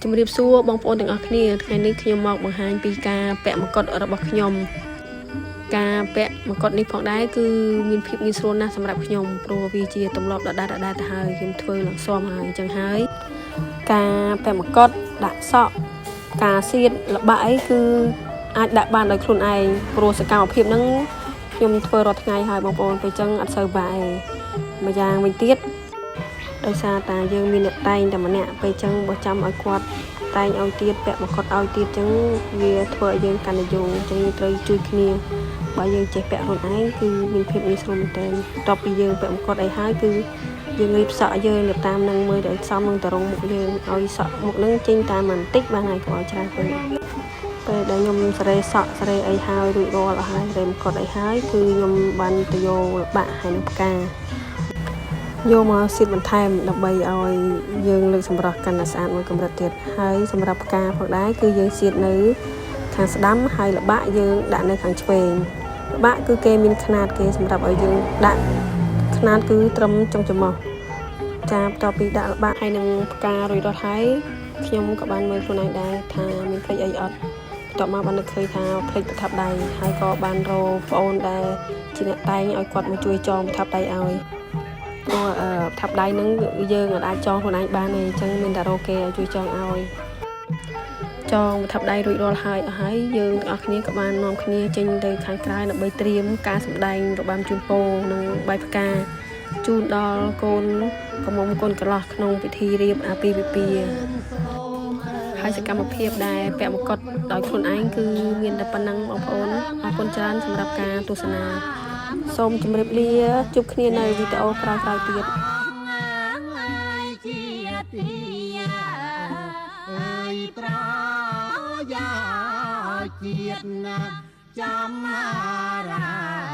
ជំរាបសួរបងប្អូនទាំងអស់គ្នាថ្ងៃនេះខ្ញុំមកបង្ហាញពីការពាក់មកុដរបស់ខ្ញុំការពាក់មកុដនេះផងដែរគឺមានភាពងាយស្រួលណាស់សម្រាប់ខ្ញុំព្រោះវាជាទម្លាប់ដដែលទៅហើយខ្ញុំធ្វើឡើងសមហើយអញ្ចឹងហើយការពាក់មកុដដាក់សក់ការសៀតល្បាក់អីគឺអាចដាក់បានដោយខ្លួនឯងព្រោះសកម្មភាពហ្នឹងខ្ញុំធ្វើរាល់ថ្ងៃហើយបងប្អូនពេលអញ្ចឹងអត់សូវបាក់ឯងម្យ៉ាងវិញទៀតដោយសារតែយើងមានអ្នកតែងតែម្នាក់ពេលអញ្ចឹងបើចាំឲ្យគាត់តែងឲ្យទៀតពាក់មកុដឲ្យទៀតអញ្ចឹងវាធ្វើឲ្យយើងកាន់តែយូរអញ្ចឹងយើងត្រូវជួយគ្នាបើយើងចេះពាក់ខ្លួនឯងគឺមានភាពងាយស្រួលមែនទែនបន្ទាប់ពីយើងពាក់មកុដអីហើយគឺយើងរៀបសក់យើងទៅតាមនឹងមើលទៅសមនឹងតរងមុខយើងឲ្យសក់មុខនឹងចេញតាមបន្តិចបានហើយកុំឲ្យច្រើនពេកពេលដែលខ្ញុំសរេសក់សរេអីហើយរួចរាល់អស់ហើយសរេមកុដអីហើយគឺខ្ញុំបានទៅយកល្បាក់ហើយនឹងផ្កាយកមកសៀតបន្ថែមដើម្បីឲ្យយើងលើកសម្រស់កាន់តែស្អាតមួយកម្រិតទៀតហើយសម្រាប់ផ្កាផងដែរគឺយើងសៀតនៅខាងស្ដាំហើយល្បាក់យើងដាក់នៅខាងឆ្វេងល្បាក់គឺគេមានຂະຫນាតគេសម្រាប់ឲ្យយើងដាក់ຂະຫນាតគឺត្រឹមចុងច្រមុះចាបន្ទាប់ពីដាក់ល្បាក់ហើយនឹងផ្ការួចរាល់ហើយខ្ញុំក៏បានមើលខ្លួនឯងដែរថាមានភ្លេចអីអត់បន្ទាប់មកបាននឹកឃើញថាភ្លេចប្រថាប់ដៃហើយក៏បានរកប្អូនដែលជាអ្នកតែងឲ្យគាត់មកជួយចងប្រថាប់ដៃឲ្យព្រោះប្រថាប់ដៃហ្នឹងយើងអាចចងខ្លួនឯងបានទេអញ្ចឹងមានតែរកគេឲ្យជួយចងឲ្យចងប្រថាប់ដៃរួចរាល់ហើយអស់ហើយយើងទាំងអស់គ្នាក៏បាននាំគ្នាចេញទៅខាងក្រៅដើម្បីត្រៀមការសម្ដែងរបាំជូនពរនិងបាយផ្កាជូនដល់កូនកំមុំកូនកន្លោះក្នុងពិធីរៀបអាពាហ៍ពិពាហ៍ហើយសកម្មភាពដែលពាក់មកុដដោយខ្លួនឯងគឺមានតែប៉ុណ្ណឹងបងប្អូនអរគុណច្រើនសម្រាប់ការទស្សនាសូមជម្រាបលាជួបគ្នានៅវីដេអូក្រោយៗទៀតប្រយោជន៍ជាតិចាំរា